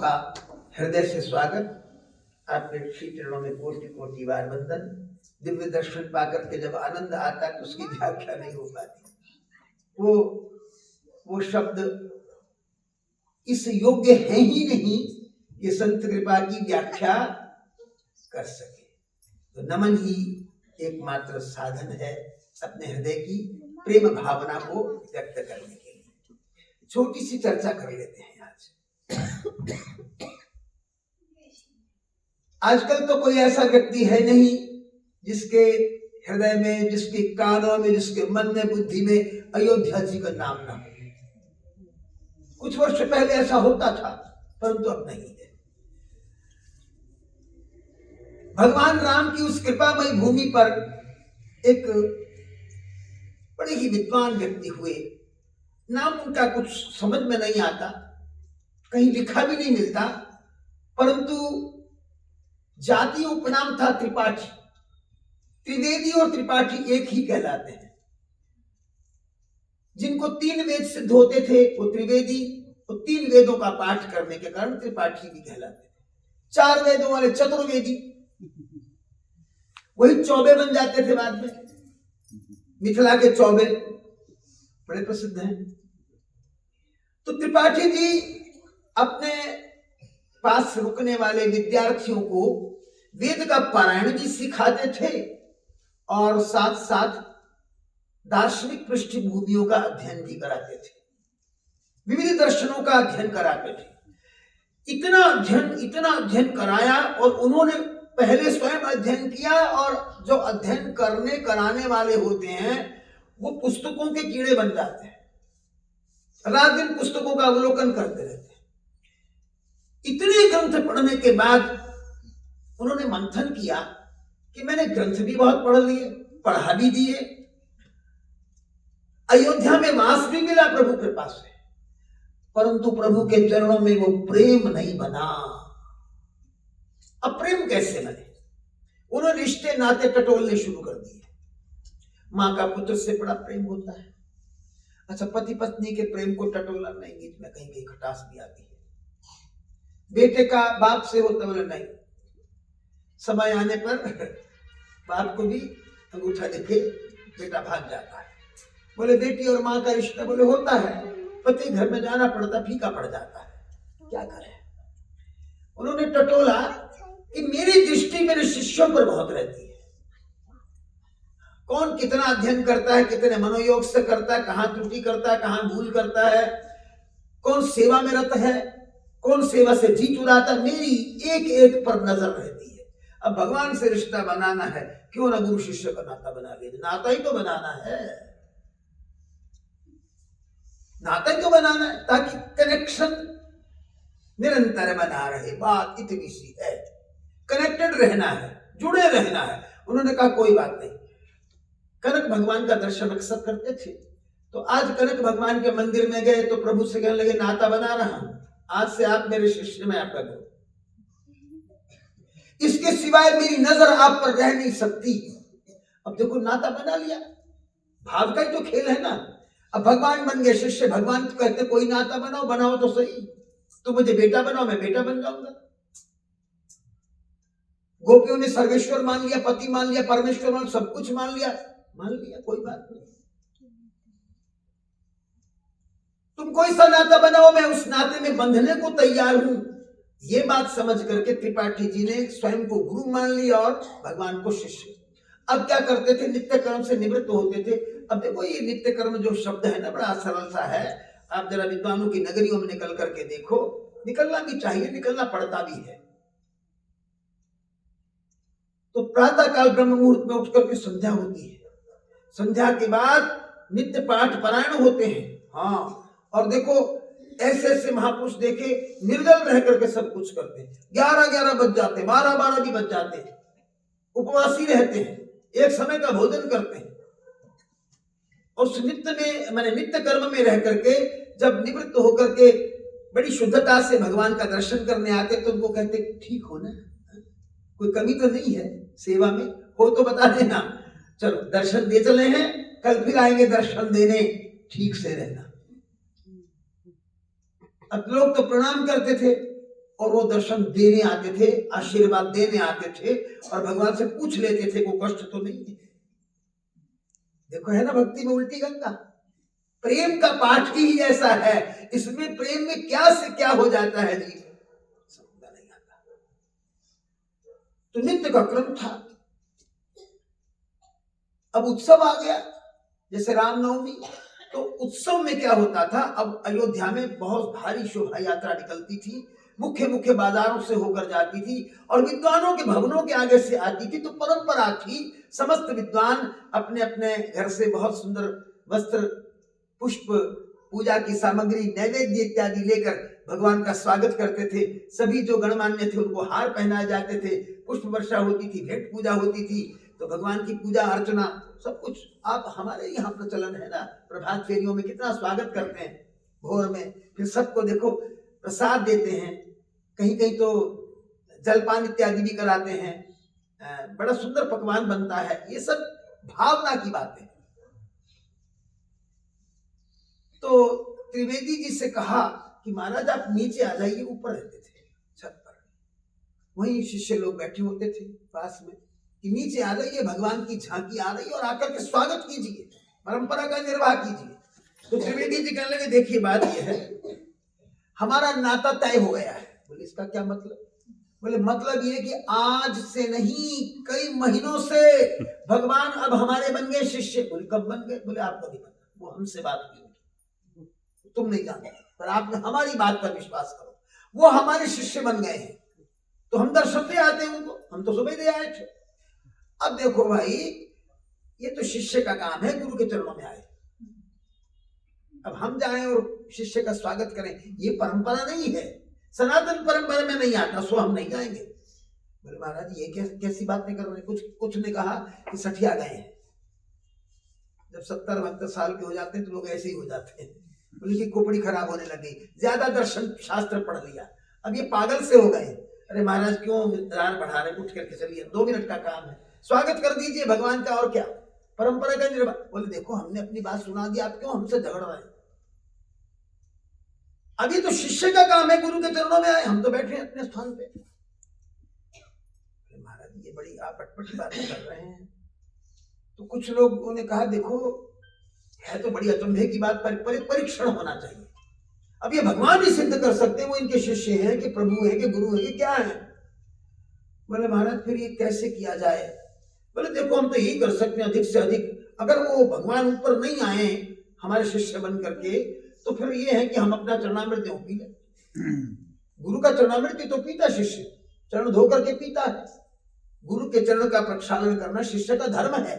का हृदय से स्वागत। आपके श्री चरणों में कोटि कोटि बार वंदन। दिव्य दर्शन पाकर के जब आनंद आता है तो उसकी व्याख्या नहीं हो पाती। वो शब्द इस योग्य है ही नहीं कि संत कृपा की व्याख्या कर सके। तो नमन ही एकमात्र साधन है अपने हृदय की प्रेम भावना को व्यक्त करने के लिए। छोटी सी चर्चा कर लेते हैं आज। आजकल तो कोई ऐसा व्यक्ति है नहीं जिसके हृदय में, जिसके कानों में, जिसके मन में, बुद्धि में अयोध्या जी का नाम ना हो। कुछ वर्ष पहले ऐसा होता था, परंतु अब नहीं है। भगवान राम की उस कृपामयी भूमि पर एक बड़े ही विद्वान व्यक्ति हुए। नाम उनका कुछ समझ में नहीं आता, कहीं लिखा भी नहीं मिलता, परंतु जाति उपनाम था त्रिपाठी। त्रिवेदी और त्रिपाठी एक ही कहलाते हैं। जिनको 3 वेद सिद्ध होते थे वो त्रिवेदी, और 3 वेदों का पाठ करने के कारण त्रिपाठी भी कहलाते थे। 4 वेदों वाले चतुर्वेदी, वही चौबे बन जाते थे बाद में। मिथिला के चौबे बड़े प्रसिद्ध हैं। तो त्रिपाठी जी अपने पास रुकने वाले विद्यार्थियों को वेद का पारायण भी सिखाते थे और साथ साथ दार्शनिक पृष्ठभूमियों का अध्ययन भी कराते थे। विविध दर्शनों का अध्ययन कराते थे। इतना अध्ययन कराया, और उन्होंने पहले स्वयं अध्ययन किया, और जो अध्ययन करने कराने वाले होते हैं वो पुस्तकों के कीड़े बन जाते हैं, रात दिन पुस्तकों का अवलोकन करते रहते हैं। इतने ग्रंथ पढ़ने के बाद उन्होंने मंथन किया कि मैंने ग्रंथ भी बहुत पढ़ लिए, पढ़ा भी दिए, अयोध्या में वास भी मिला प्रभु कृपा से, परंतु प्रभु के चरणों में वो प्रेम नहीं बना। अब प्रेम कैसे बने? उन्होंने रिश्ते नाते टटोलने शुरू कर दिए। मां का पुत्र से बड़ा प्रेम होता है। अच्छा, पति पत्नी के प्रेम को टटोलना नहीं, गीत में कहीं कहीं खटास भी आती है। बेटे का बाप से होता, बोले नहीं, समय आने पर बाप को भी अंगूठा देके बेटा भाग जाता है। बोले बेटी और माँ का रिश्ता, बोले होता है, पति घर में जाना पड़ता, फीका पड़ जाता है, क्या करें। उन्होंने टटोला कि मेरी दृष्टि मेरे शिष्यों पर बहुत रहती है। कौन कितना अध्ययन करता है, कितने मनोयोग से करता है, कहां त्रुटि करता है, कहां भूल करता है, कौन सेवा में रत है, कौन सेवा से जी चुराता, मेरी एक एक पर नजर रहती है। अब भगवान से रिश्ता बनाना है, क्यों ना गुरु शिष्य का नाता बना ले। नाता ही तो बनाना है, नाता ही तो बनाना है, ताकि कनेक्शन निरंतर बना रहे। बात इतनी सी है, कनेक्टेड रहना है, जुड़े रहना है। उन्होंने कहा कोई बात नहीं। कनक भगवान का दर्शन अक्सर करते थे, तो आज कनक भगवान के मंदिर में गए तो प्रभु से कहने लगे, नाता बना रहा हूं, आज से आप मेरे शिष्य, में आपका गुरु, इसके सिवाय मेरी नजर आप पर रह नहीं सकती। अब देखो, नाता बना लिया, भाव का ही तो खेल है ना। अब भगवान बन गए शिष्य, भगवान तो कहते कोई नाता बनाओ, बनाओ तो सही, तो मुझे बेटा बनाओ, मैं बेटा बन जाऊंगा। गोपियों ने सर्वेश्वर मान लिया, पति मान लिया, परमेश्वर मान, सब कुछ मान लिया, कोई बात नहीं। तुम कोई सा नाता बनाओ, मैं उस नाते में बंधने को तैयार हूं। ये बात समझ करके त्रिपाठी जी ने स्वयं को गुरु मान लिया और भगवान को शिष्य। अब क्या करते थे, नित्य कर्म से निवृत्त होते थे। अब देखो, ये नित्य कर्म जो शब्द है ना, बड़ा सरल सा है। आप जरा विद्वानों की नगरियों में निकल करके देखो, निकलना भी चाहिए, निकलना पड़ता भी है। तो प्रातः काल ब्रह्म मुहूर्त में उठ करके संध्या होती है, संध्या के बाद नित्य पाठ पारायण होते हैं। हाँ, और देखो ऐसे ऐसे महापुरुष देखे निर्जल रह करके सब कुछ करते हैं। 11-11 बज जाते हैं, 12-12 भी बज जाते हैं, उपवासी रहते हैं, एक समय का भोजन करते हैं, और उस नित्य में, माने नित्य कर्म में रह करके जब निवृत्त होकर के बड़ी शुद्धता से भगवान का दर्शन करने आते तो उनको कहते ठीक हो ना, कोई कमी तो नहीं है सेवा में, हो तो बता देना, चलो दर्शन दे चले हैं, कल फिर आएंगे दर्शन देने, ठीक से रहना। अब लोग तो प्रणाम करते थे, और वो दर्शन देने आते थे, आशीर्वाद देने आते थे और भगवान से पूछ लेते थे को कष्ट तो नहीं है। देखो है ना भक्ति में उल्टी गंगा। प्रेम का पाठ ही ऐसा है, इसमें प्रेम में क्या से क्या हो जाता है जी, समझ नहीं आता। तो नित्य का क्रम था। अब उत्सव आ गया, जैसे रामनवमी, तो उत्सव में क्या होता था, अब अयोध्या में बहुत भारी शोभा यात्रा निकलती थी, मुख्य मुख्य बाजारों से होकर जाती थी और विद्वानों के भवनों के आगे से आती थी। तो परंपरा थी, समस्त विद्वान अपने अपने घर से बहुत सुंदर वस्त्र, पुष्प, पूजा की सामग्री, नैवेद्य इत्यादि लेकर भगवान का स्वागत करते थे। सभी जो गणमान्य थे उनको हार पहनाए जाते थे, पुष्प वर्षा होती थी, भेंट पूजा होती थी। तो भगवान की पूजा अर्चना सब कुछ आप हमारे यहाँ प्रचलन है ना, प्रभात फेरियों में कितना स्वागत करते हैं भोर में, फिर सबको देखो प्रसाद देते हैं, कहीं कहीं तो जलपान इत्यादि भी कराते हैं, बड़ा सुंदर पकवान बनता है। ये सब भावना की बातें। तो त्रिवेदी जी से कहा कि महाराज आप नीचे आ जाइए, ऊपर रहते थे छत पर, वहीं शिष्य लोग बैठे होते थे पास में, कि नीचे आ जाइए, भगवान की झांकी आ रही है और आकर के स्वागत कीजिए, परंपरा का निर्वाह कीजिए। तो त्रिवेदी जी कहने लगे देखिए बात यह है, हमारा नाता तय हो गया है। बोले इसका क्या मतलब? बोले मतलब ये कि आज से नहीं, कई महीनों से भगवान अब हमारे बन गए शिष्य। बोले कब बन गए? बोले आपको नहीं पता, वो हमसे बात हुई, तुम नहीं जानते, पर आप हमारी बात पर विश्वास करो, वो हमारे शिष्य बन गए हैं। तो हम दर्शन दे आते हैं उनको, हम तो सुबह दे आए थे। अब देखो भाई, ये तो शिष्य का काम है, गुरु के चरणों में आए, अब हम जाएं और शिष्य का स्वागत करें, ये परंपरा नहीं है, सनातन परंपरा में नहीं आता, सो हम नहीं जाएंगे। बोले महाराज ये कैसी बातें कर रहे हैं? कुछ ने कहा कि सठिया गए हैं, जब 70-72 साल के हो जाते हैं तो लोग ऐसे ही हो जाते हैं। बोले कि खोपड़ी खराब होने लगी, ज्यादा दर्शन शास्त्र पढ़ लिया, अब ये पागल से हो गए। अरे महाराज क्यों रार बढ़ा रहे, उठ करके चलिए, 2 मिनट का काम है, स्वागत कर दीजिए भगवान का, और क्या, परंपरा का निर्वाह। बोले देखो हमने अपनी बात सुना दी, आप क्यों हमसे झगड़ रहे हैं? अभी तो शिष्य का काम है, गुरु के चरणों में आए, हम तो बैठे हैं अपने स्थान पे। महाराज ये बड़ी आप अटपटी बातें कर रहे हैं। तो कुछ लोगों ने कहा देखो है तो बड़ी अचंभे की बात, परीक्षण होना चाहिए। अब ये भगवान ही सिद्ध कर सकते हैं वो इनके शिष्य हैं कि प्रभु है कि गुरु है कि क्या है। बोले महाराज फिर ये कैसे किया जाए? बोले देखो हम तो यही कर सकते हैं, अधिक से अधिक अगर वो भगवान ऊपर नहीं आए हमारे शिष्य बन करके, तो फिर ये है कि हम अपना चरणामृत पी लें। गुरु का चरणामृत तो पीता शिष्य, चरण धो करके पीता है। गुरु के चरण का प्रक्षालन करना शिष्य का धर्म है।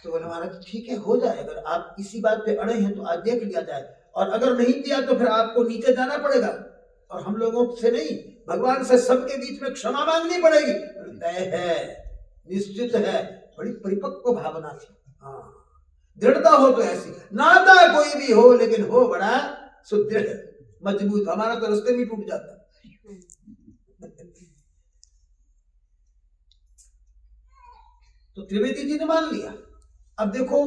तो बोले महाराज ठीक है, हो जाए, अगर आप इसी बात पे अड़े हैं तो आज देख लिया जाए, और अगर नहीं दिया तो फिर आपको नीचे जाना पड़ेगा, और हम लोगों से नहीं, भगवान से सबके बीच में क्षमा मांगनी पड़ेगी। तय है, निश्चित है, बड़ी परिपक्व भावना थी। हाँ, दृढ़ता हो तो ऐसी, नाता कोई भी हो लेकिन हो बड़ा सुदृढ़ मजबूत, हमारा तो रास्ते में टूट जाता। तो त्रिवेदी जी ने मान लिया। अब देखो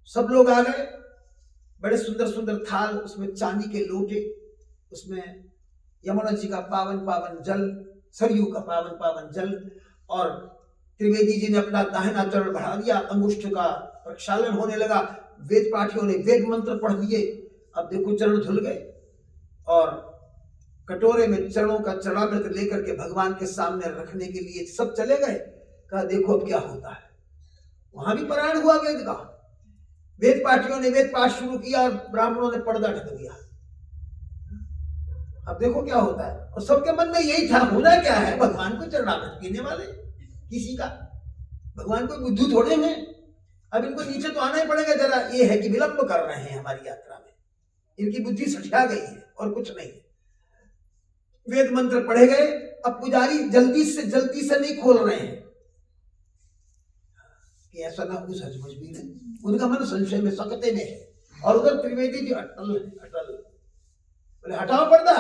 सब लोग आ गए, बड़े सुंदर सुंदर थाल, उसमें चांदी के लोटे, उसमें यमुना जी का पावन पावन जल, सरयू का पावन पावन जल, और त्रिवेदी जी ने अपना दाहिना चरण बढ़ा दिया, अंगुष्ठ का प्रक्षालन होने लगा, वेद पाठियों ने वेद मंत्र पढ़ लिए। अब देखो चरण धुल गए और कटोरे में चरणों का चरणामृत लेकर के भगवान के सामने रखने के लिए सब चले गए। कहा देखो अब क्या होता है। वहां भी पारायण हुआ वेद का, वेद पाठियों ने वेद पाठ शुरू किया, ब्राह्मणों ने पर्दा ढक दिया। अब देखो क्या होता है, और सबके मन में यही था, होना क्या है, भगवान को चरणामृत पीने वाले किसी का, भगवान को बुद्धू थोड़े हैं, अब इनको नीचे तो आना ही पड़ेगा। जरा ये है कि विलंब कर रहे हैं हमारी यात्रा में, इनकी बुद्धि सठिया गई है और कुछ नहीं। वेद मंत्र पढ़े गए, अब पुजारी जल्दी से नहीं खोल रहे हैं कि ऐसा ना कुछ सचमुच भी नहीं, उनका मन संशय में, सकते में है। और उधर त्रिवेदी जी अटल बोले हटाओ पर्दा।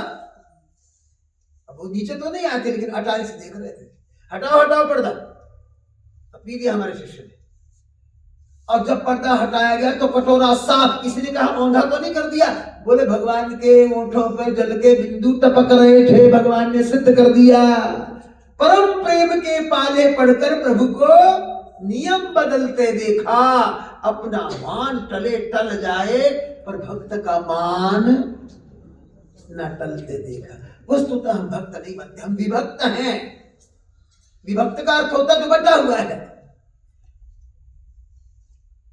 अब वो नीचे तो नहीं आते लेकिन अटारी से देख रहे थे, हटाओ पर्दा। अब पी लिया हमारे शिष्य ने। और जब पर्दा हटाया गया तो कटोरा साफ। किसी ने कहा औंधा तो नहीं कर दिया? बोले भगवान के ओंठों पर जल के बिंदु टपक रहे थे, भगवान ने सिद्ध कर दिया। परम प्रेम के पाले पढ़कर प्रभु को नियम बदलते देखा। अपना मान टले टल जाए पर भक्त का मान न टलते देखा। वस्तुतः हम भक्त नहीं बनते, हम विभक्त हैं। विभक्त का अर्थ होता जो बटा हुआ है।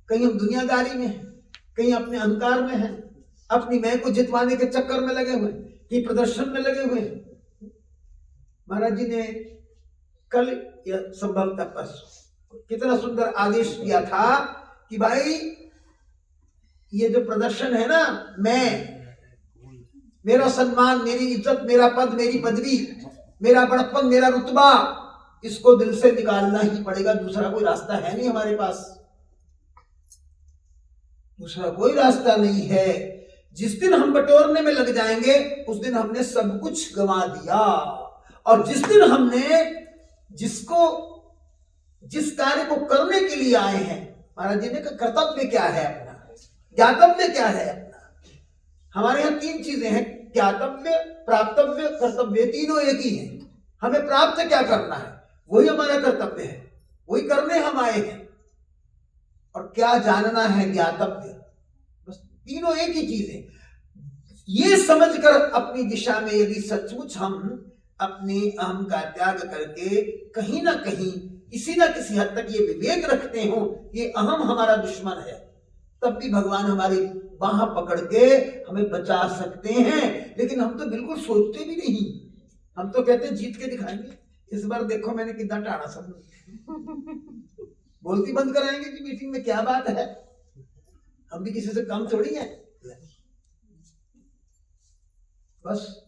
कहीं हम दुनियादारी में हैं, कहीं अपने अहंकार में हैं, अपनी मैं को जितवाने के चक्कर में लगे हुए, कि प्रदर्शन में लगे हुए हैं। महाराज जी ने कल या संभवतः परसों कितना सुंदर आदेश दिया था कि भाई ये जो प्रदर्शन है ना, मेरा सम्मान, मेरी इज्जत, मेरा पद, मेरी पदवी, मेरा बड़प्पन, मेरा रुतबा, इसको दिल से निकालना ही पड़ेगा। दूसरा कोई रास्ता है नहीं हमारे पास, दूसरा कोई रास्ता नहीं है। जिस दिन हम बटोरने में लग जाएंगे उस दिन हमने सब कुछ गंवा दिया। और जिस दिन हमने जिस कार्य को करने के लिए आए हैं, महाराज जी ने कहा कर्तव्य क्या है अपना, ज्ञातव्य क्या है अपना। हमारे यहाँ 3 चीजें हैं, ज्ञातव्य, प्राप्तव्य, कर्तव्य, तीनों एक ही हैं। हमें प्राप्त क्या करना है वही हमारा कर्तव्य है, वही करने हम आए हैं। और क्या जानना है, ज्ञातव्य। बस तीनों एक ही चीज है। ये समझकर अपनी दिशा में यदि सचमुच हम अपने अहम का त्याग करके कहीं ना कहीं किसी ना किसी हद तक ये विवेक रखते हो ये अहम हमारा दुश्मन है, तब भी भगवान हमारी बाह पकड़ के हमें बचा सकते हैं। लेकिन हम तो बिल्कुल सोचते भी नहीं। हम तो कहते हैं जीत के दिखाएंगे। इस बार देखो मैंने कितना टाड़ा सब बोलती बंद कराएंगे कि मीटिंग में क्या बात है, हम भी किसी से कम थोड़ी है। बस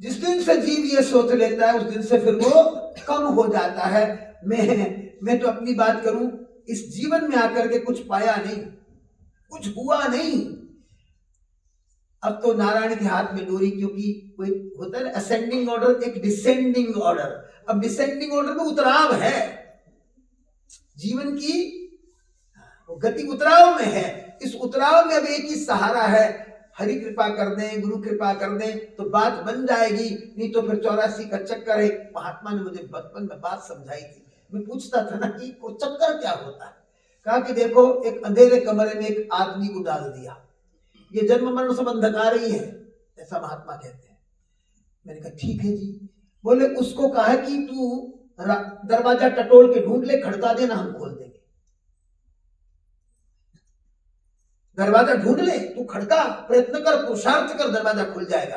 जिस दिन से जीव ये सोच लेता है उस दिन से फिर वो कम हो जाता है। मैं तो अपनी बात करूं, इस जीवन में आकर के कुछ पाया नहीं, कुछ हुआ नहीं। अब तो नारायण के हाथ में डोरी, क्योंकि कोई होता है असेंडिंग ऑर्डर, एक डिसेंडिंग ऑर्डर। अब डिसेंडिंग ऑर्डर में उतराव है, जीवन की गति उतराव में है। इस उतराव में अब एक ही सहारा है, हरि कृपा कर दें, गुरु कृपा कर दें तो बात बन जाएगी। नहीं तो फिर 84 का चक्कर है। महात्मा ने मुझे बचपन में बात समझाई थी। मैं पूछता था ना कि वो चक्कर क्या होता है। कहा कि देखो एक अंधेरे कमरे में एक आदमी को डाल दिया, ये जन्म मरण सब अंधकार ही है, ऐसा महात्मा कहते हैं। मैंने कहा ठीक है जी। बोले उसको कहा कि तू दरवाजा टटोल के ढूंढ ले, खड़का देना, हम खोल देंगे। दरवाजा ढूंढ ले, तू खड़का, प्रयत्न कर, पुरुषार्थ कर, दरवाजा खुल जाएगा।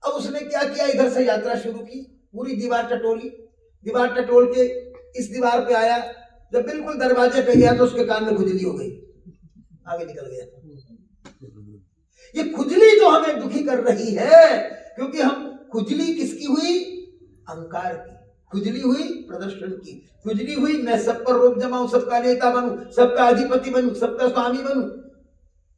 अब उसने क्या किया, इधर से यात्रा शुरू की, पूरी दीवार टटोली, दीवार टटोल के इस दीवार पे आया। जब बिल्कुल दरवाजे पे गया तो उसके कान में खुजली हो गई, आगे निकल गया। ये खुजली तो हमें दुखी कर रही है, क्योंकि हम खुजली किसकी हुई, अहंकार की खुजली हुई, प्रदर्शन की खुजली हुई। मैं सब पर रोक जमाऊं, सबका नेता बनूं, सबका अधिपति बनूं, सबका स्वामी बनूं,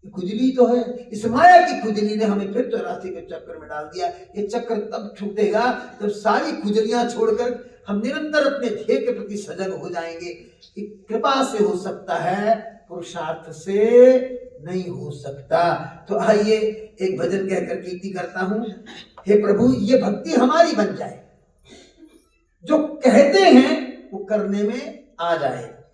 खुजली तो है। इस माया की खुजली ने हमें फिर 84 के चक्कर में डाल दिया। ये चक्कर तब छूटेगा जब सारी खुजलियां छोड़कर हम निरंतर अपने ध्येय के प्रति सजग हो जाएंगे। कृपा से हो सकता है, पुरुषार्थ से नहीं हो सकता। तो आइए एक भजन कहकर कीर्ति करता हूं। हे प्रभु, ये भक्ति हमारी बन जाए, जो कहते हैं वो करने में आ जाए।